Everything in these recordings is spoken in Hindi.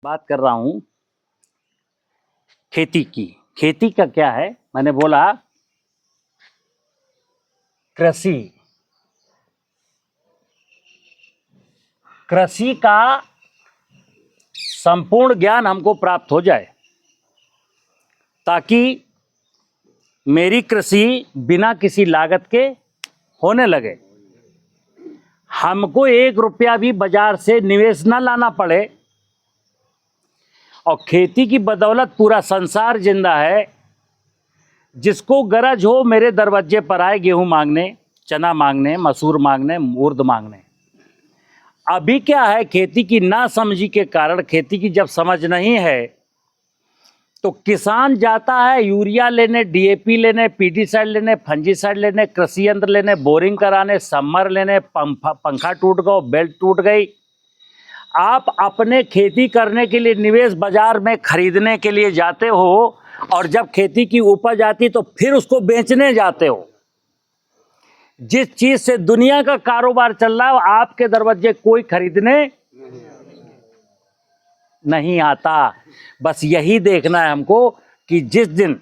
बात कर रहा हूं खेती की। खेती का क्या है, मैंने बोला कृषि। कृषि का संपूर्ण ज्ञान हमको प्राप्त हो जाए ताकि मेरी कृषि बिना किसी लागत के होने लगे। हमको 1 रुपया भी बाजार से निवेश न लाना पड़े और खेती की बदौलत पूरा संसार जिंदा है। जिसको गरज हो मेरे दरवाजे पर आए गेहूं मांगने, चना मांगने, मसूर मांगने, उर्द मांगने। अभी क्या है, खेती की नासमझी के कारण, खेती की जब समझ नहीं है तो किसान जाता है यूरिया लेने, डीएपी लेने, पीडीसाइड लेने, फंजीसाइड लेने, कृषि यंत्र लेने, बोरिंग कराने, समर लेने, पंखा टूट गया, बेल्ट टूट गई। आप अपने खेती करने के लिए निवेश बाजार में खरीदने के लिए जाते हो और जब खेती की उपज आती तो फिर उसको बेचने जाते हो। जिस चीज से दुनिया का कारोबार चल रहा है आपके दरवाजे कोई खरीदने नहीं आता। बस यही देखना है हमको कि जिस दिन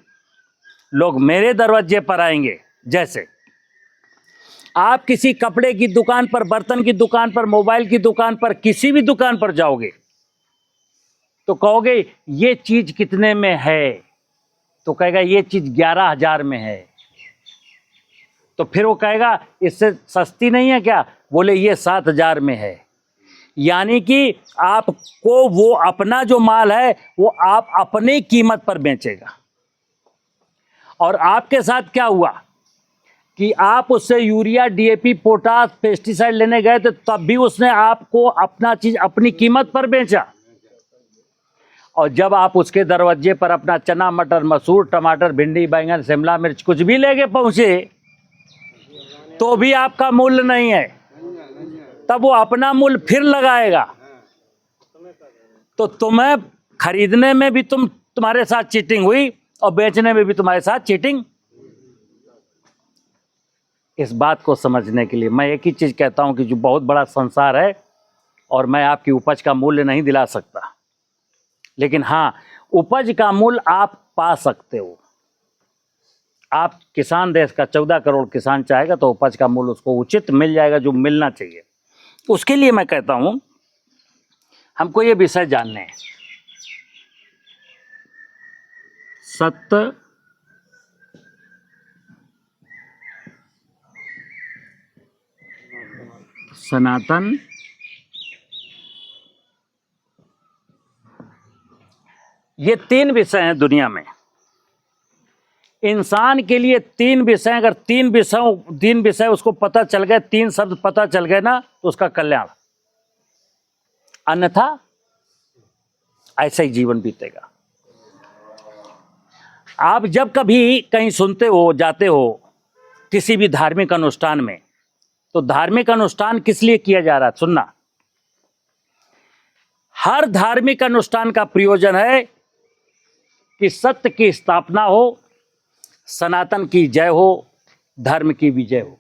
लोग मेरे दरवाजे पर आएंगे, जैसे आप किसी कपड़े की दुकान पर, बर्तन की दुकान पर, मोबाइल की दुकान पर, किसी भी दुकान पर जाओगे तो कहोगे ये चीज कितने में है, तो कहेगा ये चीज 11,000 में है। तो फिर वो कहेगा इससे सस्ती नहीं है क्या, बोले ये 7,000 में है। यानी कि आपको वो अपना जो माल है वो आप अपनी कीमत पर बेचेगा। और आपके साथ क्या हुआ कि आप उससे यूरिया, डीएपी, पोटास, पेस्टिसाइड लेने गए तो तब भी उसने आपको अपना चीज अपनी कीमत पर बेचा। और जब आप उसके दरवाजे पर अपना चना, मटर, मसूर, टमाटर, भिंडी, बैंगन, शिमला मिर्च कुछ भी लेके पहुंचे तो भी आपका मूल्य नहीं है, तब वो अपना मूल्य फिर लगाएगा। तो तुम्हें खरीदने में भी तुम्हारे साथ चीटिंग हुई और बेचने में भी तुम्हारे साथ चीटिंग। इस बात को समझने के लिए मैं एक ही चीज कहता हूं कि जो बहुत बड़ा संसार है और मैं आपकी उपज का मूल्य नहीं दिला सकता, लेकिन हां, उपज का मूल्य आप पा सकते हो। आप किसान, देश का 14 करोड़ किसान चाहेगा तो उपज का मूल्य उसको उचित मिल जाएगा, जो मिलना चाहिए। उसके लिए मैं कहता हूं हमको ये विषय जानने हैं। सत्य, सनातन, ये 3 विषय हैं दुनिया में। इंसान के लिए 3 विषय, अगर 3 विषय उसको पता चल गए, 3 शब्द पता चल गए ना, तो उसका कल्याण। अन्यथा ऐसा ही जीवन बीतेगा। आप जब कभी कहीं सुनते हो, जाते हो किसी भी धार्मिक अनुष्ठान में, तो धार्मिक अनुष्ठान किस लिए किया जा रहा है, सुनना। हर धार्मिक अनुष्ठान का प्रयोजन है कि सत्य की स्थापना हो, सनातन की जय हो, धर्म की विजय हो।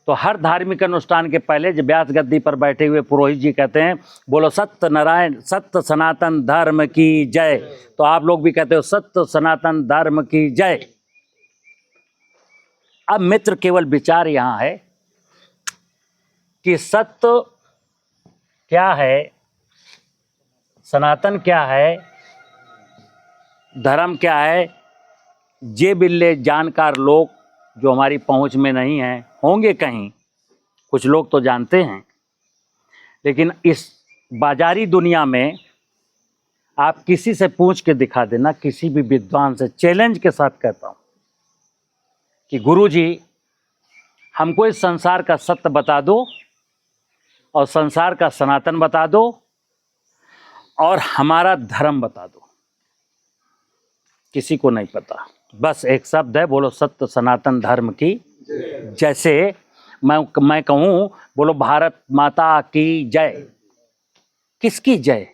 तो हर धार्मिक अनुष्ठान के पहले जब व्यास गद्दी पर बैठे हुए पुरोहित जी कहते हैं बोलो सत्य नारायण, सत्य सनातन धर्म की जय, तो आप लोग भी कहते हो सत्य सनातन धर्म की जय। अब मित्र, केवल विचार यहां है कि सत्य क्या है, सनातन क्या है, धर्म क्या है। जे बिल्ले जानकार लोग जो हमारी पहुंच में नहीं हैं, होंगे कहीं, कुछ लोग तो जानते हैं, लेकिन इस बाजारी दुनिया में आप किसी से पूछ के दिखा देना, किसी भी विद्वान से चैलेंज के साथ कहता हूं कि गुरुजी हमको इस संसार का सत्य बता दो और संसार का सनातन बता दो और हमारा धर्म बता दो। किसी को नहीं पता, बस एक शब्द है, बोलो सत्य सनातन धर्म की। जैसे मैं कहूं बोलो भारत माता की जय। किसकी जय?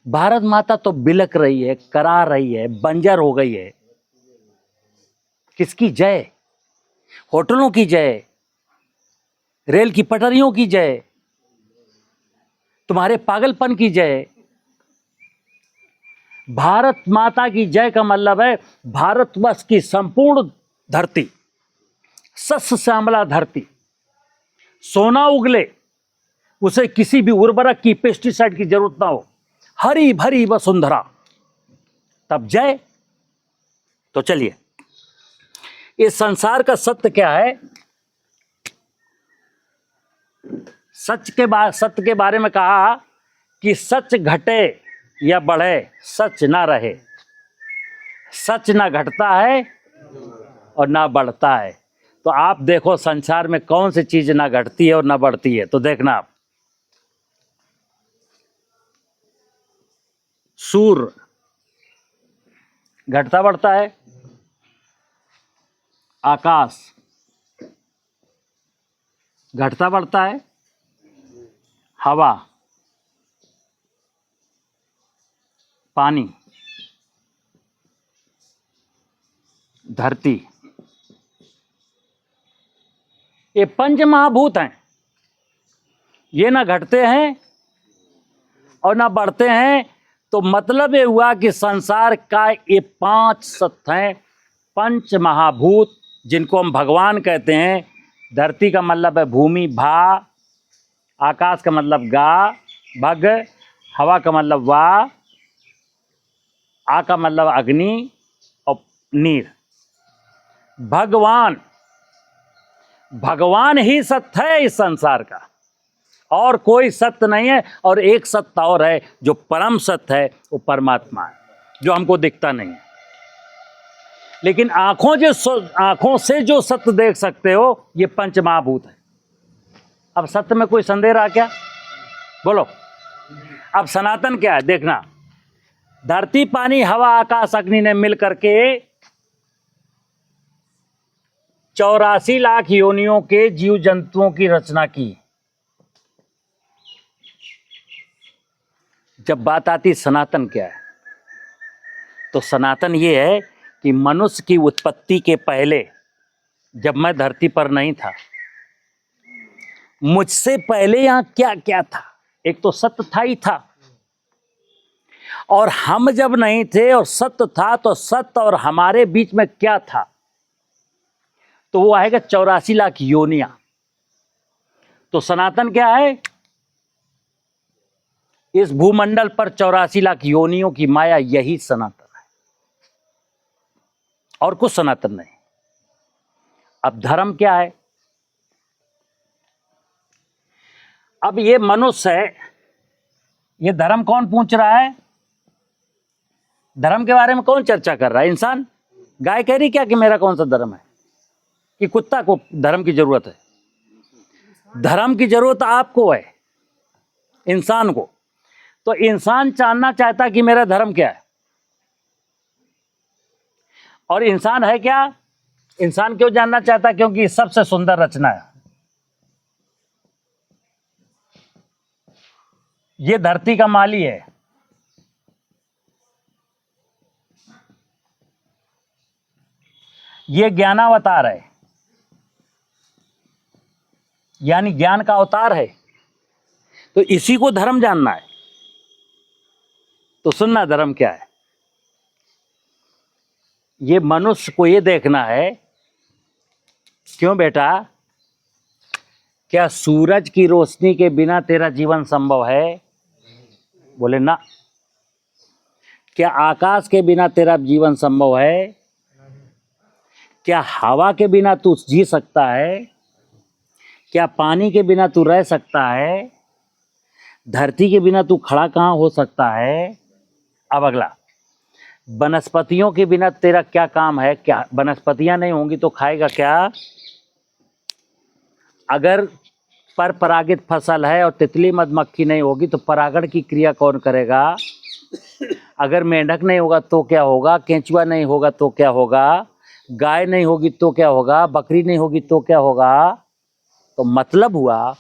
भारत माता तो बिलक रही है, करा रही है, बंजर हो गई है। किसकी जय? होटलों की जय, रेल की पटरियों की जय, तुम्हारे पागलपन की जय, भारत माता की जय का मतलब है भारतवर्ष की संपूर्ण धरती, सस्य श्यामला धरती, सोना उगले, उसे किसी भी उर्वरक की, पेस्टिसाइड की जरूरत ना हो, हरी भरी वसुंधरा, तब जय। तो चलिए, इस संसार का सत्य क्या है? सत्य के बारे में कहा कि सच घटे या बढ़े, सच ना रहे। सच ना घटता है और ना बढ़ता है। तो आप देखो संसार में कौन सी चीज ना घटती है और ना बढ़ती है। तो देखना आप, सूर्य घटता बढ़ता है, आकाश घटता बढ़ता है, हवा, पानी, धरती, ये पंच महाभूत हैं। ये ना घटते हैं और ना बढ़ते हैं। तो मतलब ये हुआ कि संसार का ये 5 सत्य हैं, पंच महाभूत, जिनको हम भगवान कहते हैं। धरती का मतलब है भूमि, भा, आकाश का मतलब गा, भग, हवा का मतलब वा, आ का मतलब अग्नि और नीर। भगवान ही सत्य है इस संसार का, और कोई सत्य नहीं है। और एक सत्य और है जो परम सत्य है, वो परमात्मा है, जो हमको दिखता नहीं है। लेकिन आंखों से जो सत्य देख सकते हो, ये पंच महाभूत है। अब सत्य में कोई संदेह रहा क्या? बोलो। अब सनातन क्या है? देखना, धरती, पानी, हवा, आकाश, अग्नि ने मिल करके 84 लाख योनियों के जीव जंतुओं की रचना की। जब बात आती सनातन क्या है, तो सनातन ये है कि मनुष्य की उत्पत्ति के पहले, जब मैं धरती पर नहीं था, मुझसे पहले यहां क्या क्या था? एक तो सत्य था ही था, और हम जब नहीं थे और सत्य था, तो सत्य और हमारे बीच में क्या था? तो वो आएगा 84 लाख योनियां। तो सनातन क्या है? इस भूमंडल पर 84 लाख योनियों की माया, यही सनातन है, और कुछ सनातन नहीं। अब धर्म क्या है? अब ये मनुष्य है, ये धर्म कौन पूछ रहा है? धर्म के बारे में कौन चर्चा कर रहा है? इंसान। गाय कह रही क्या कि मेरा कौन सा धर्म है? कि कुत्ता को धर्म की जरूरत है? धर्म की जरूरत आपको है, इंसान को। तो इंसान जानना चाहता कि मेरा धर्म क्या है, और इंसान है क्या? इंसान क्यों जानना चाहता? क्योंकि सबसे सुंदर रचना है। ये धरती का माली है, ये ज्ञानावतार है, यानी ज्ञान का अवतार है। तो इसी को धर्म जानना है। तो सुनना, धर्म क्या है? ये मनुष्य को ये देखना है, क्यों बेटा, क्या सूरज की रोशनी के बिना तेरा जीवन संभव है? बोले ना। क्या आकाश के बिना तेरा जीवन संभव है? क्या हवा के बिना तू जी सकता है? क्या पानी के बिना तू रह सकता है? धरती के बिना तू खड़ा कहाँ हो सकता है? अब अगला, वनस्पतियों के बिना तेरा क्या काम है? क्या वनस्पतियां नहीं होंगी तो खाएगा क्या? अगर पर परागित फसल है और तितली मधुमक्खी नहीं होगी तो परागण की क्रिया कौन करेगा? अगर मेंढक नहीं होगा तो क्या होगा? केंचुआ नहीं होगा तो क्या होगा? गाय नहीं होगी तो क्या होगा? बकरी नहीं होगी तो क्या होगा? तो मतलब हुआ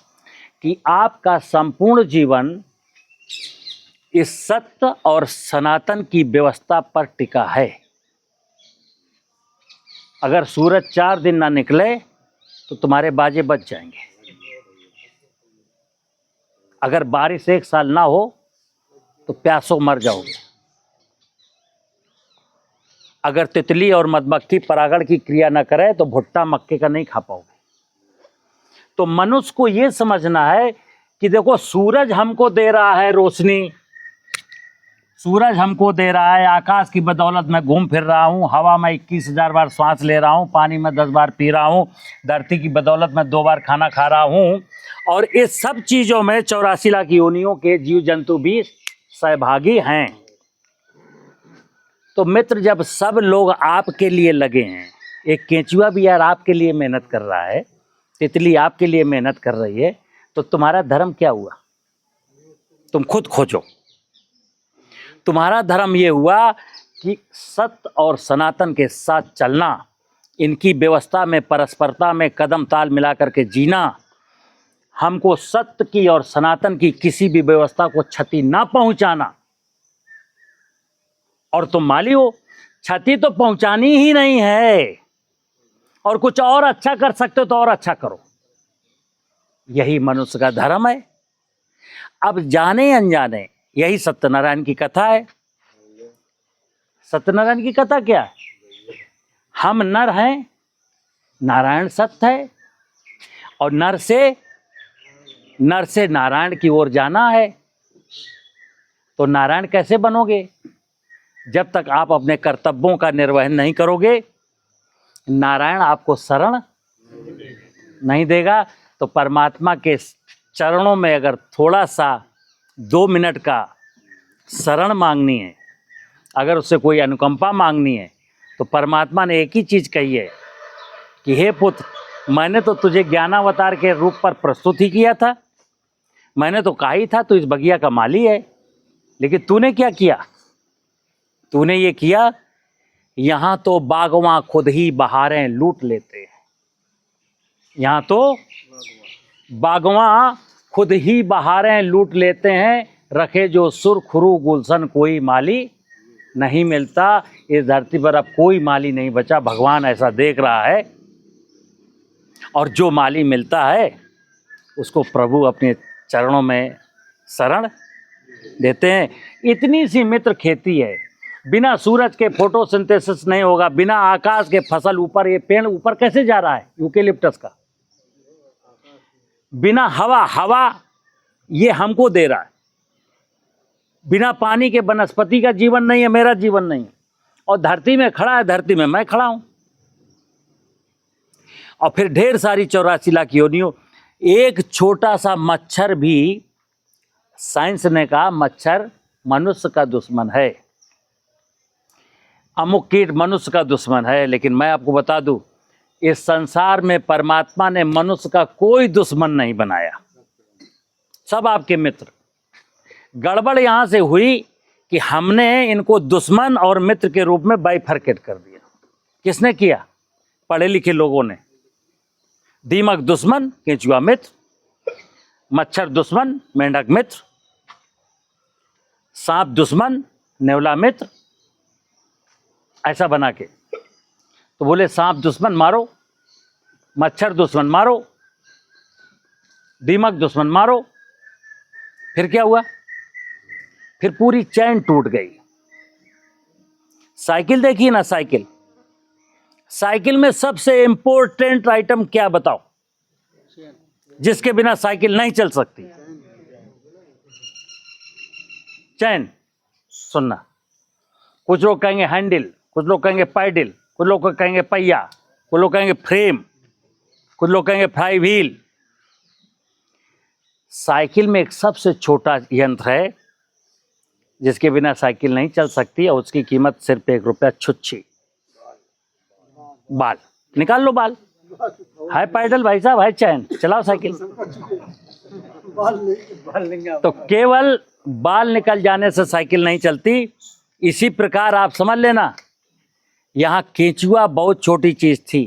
कि आपका संपूर्ण जीवन इस सत्य और सनातन की व्यवस्था पर टिका है। अगर सूरज 4 दिन ना निकले तो तुम्हारे बाजे बच जाएंगे। अगर बारिश 1 साल ना हो तो प्यासों मर जाओगे। अगर तितली और मधुमक्खी परागण की क्रिया न करे तो भुट्टा मक्के का नहीं खा पाओगे। तो मनुष्य को ये समझना है कि देखो, सूरज हमको दे रहा है रोशनी, सूरज हमको दे रहा है, आकाश की बदौलत मैं घूम फिर रहा हूँ, हवा में 21,000 बार सांस ले रहा हूँ, पानी में 10 बार पी रहा हूँ, धरती की बदौलत मैं 2 बार खाना खा रहा हूँ, और इस सब चीज़ों में 84 लाख योनियों के जीव जंतु भी सहभागी हैं। तो मित्र, जब सब लोग आपके लिए लगे हैं, एक केंचुआ भी यार आपके लिए मेहनत कर रहा है, तितली आपके लिए मेहनत कर रही है, तो तुम्हारा धर्म क्या हुआ? तुम खुद खोजो। तुम्हारा धर्म ये हुआ कि सत्य और सनातन के साथ चलना, इनकी व्यवस्था में, परस्परता में कदम ताल मिला करके जीना, हमको सत्य की और सनातन की किसी भी व्यवस्था को क्षति ना पहुंचाना। और तुम माली हो, क्षति तो पहुंचानी ही नहीं है, और कुछ और अच्छा कर सकते हो तो और अच्छा करो। यही मनुष्य का धर्म है। अब जाने अनजाने यही सत्यनारायण की कथा है। सत्यनारायण की कथा क्या है? हम नर हैं, नारायण सत्य है, और नर से नारायण की ओर जाना है। तो नारायण कैसे बनोगे? जब तक आप अपने कर्तव्यों का निर्वहन नहीं करोगे, नारायण आपको शरण नहीं देगा। तो परमात्मा के चरणों में अगर थोड़ा सा 2 मिनट का शरण मांगनी है, अगर उससे कोई अनुकंपा मांगनी है, तो परमात्मा ने एक ही चीज़ कही है कि हे पुत्र, मैंने तो तुझे ज्ञानावतार के रूप पर प्रस्तुत ही किया था, मैंने तो कहा ही था तू इस बगिया का माली है, लेकिन तूने क्या किया? तूने ये किया, यहाँ तो बागवां खुद ही बहारें लूट लेते हैं। यहाँ तो बागवां खुद ही बहारें लूट लेते हैं, रखे जो सुरखरू गुलशन कोई माली नहीं मिलता। इस धरती पर अब कोई माली नहीं बचा, भगवान ऐसा देख रहा है। और जो माली मिलता है उसको प्रभु अपने चरणों में शरण देते हैं। इतनी सी मित्र खेती है, बिना सूरज के फोटोसिंथेसिस नहीं होगा, बिना आकाश के फसल ऊपर, ये पेड़ ऊपर कैसे जा रहा है यूकेलिप्टस का? बिना हवा ये हमको दे रहा है, बिना पानी के वनस्पति का जीवन नहीं है, मेरा जीवन नहीं है। और धरती में खड़ा है, धरती में मैं खड़ा हूं। और फिर ढेर सारी 84 लाख योनियों। एक छोटा सा मच्छर भी, साइंस ने कहा मच्छर मनुष्य का दुश्मन है, अमुक कीट मनुष्य का दुश्मन है, लेकिन मैं आपको बता दूं, इस संसार में परमात्मा ने मनुष्य का कोई दुश्मन नहीं बनाया, सब आपके मित्र। गड़बड़ यहां से हुई कि हमने इनको दुश्मन और मित्र के रूप में बाइफरकेट कर दिया। किसने किया? पढ़े लिखे लोगों ने। दीमक दुश्मन, केंचुआ मित्र, मच्छर दुश्मन, मेंढक मित्र, सांप दुश्मन, नेवला मित्र, ऐसा बना के। तो बोले सांप दुश्मन मारो, मच्छर दुश्मन मारो, दीमक दुश्मन मारो। फिर क्या हुआ? फिर पूरी चैन टूट गई। साइकिल देखिए ना, साइकिल में सबसे इंपॉर्टेंट आइटम क्या बताओ, जिसके बिना साइकिल नहीं चल सकती? चैन। सुनना, कुछ लोग कहेंगे हैंडल, कुछ लोग कहेंगे पैडल, कुछ लोग कहेंगे पहिया, कुछ लोग कहेंगे फ्रेम, कुछ लोग कहेंगे फ्लाई व्हील। साइकिल में एक सबसे छोटा यंत्र है जिसके बिना साइकिल नहीं चल सकती, और उसकी कीमत सिर्फ ₹1 बाल। निकाल लो बाल, है पैडल भाई साहब, है चैन, चलाओ साइकिल। तो केवल बाल निकल जाने से साइकिल नहीं चलती। इसी प्रकार आप समझ लेना, यहाँ केंचुआ बहुत छोटी चीज थी।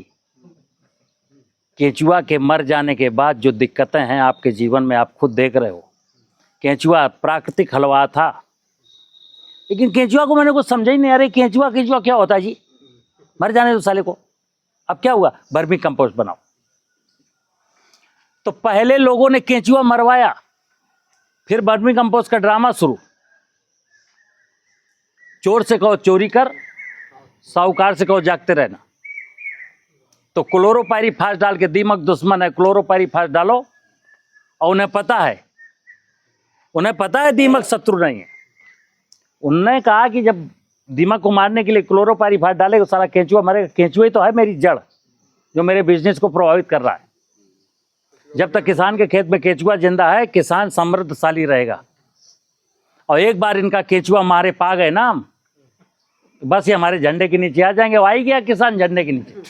केंचुआ के मर जाने के बाद जो दिक्कतें हैं आपके जीवन में, आप खुद देख रहे हो। केंचुआ प्राकृतिक हलवा था, लेकिन केंचुआ को मैंने कुछ समझा ही नहीं। अरे केंचुआ क्या होता है जी, मर जाने दो साले को। अब क्या हुआ? वर्मी कंपोस्ट बनाओ। तो पहले लोगों ने केंचुआ मरवाया, फिर वर्मी कंपोस्ट का ड्रामा शुरू। चोर से कहो चोरी कर, साहूकार से कहो जागते रहना। तो क्लोरोपाइरीफास डाल के, दीमक दुश्मन है, क्लोरोपाइरीफास डालो। और उन्हें पता है दीमक शत्रु नहीं है। उन्होंने कहा कि जब दीमक को मारने के लिए क्लोरोपाइरीफास डालेगा सारा केंचुआ मरेगा। केंचुआ ही तो है मेरी जड़ जो मेरे बिजनेस को प्रभावित कर रहा है। जब तक किसान के खेत में केंचुआ जिंदा है, किसान समृद्धशाली रहेगा। और एक बार इनका केंचुआ मारे पा गए ना हम, बस ये हमारे झंडे के नीचे आ जाएंगे। वो आ ही गया किसान झंडे के नीचे।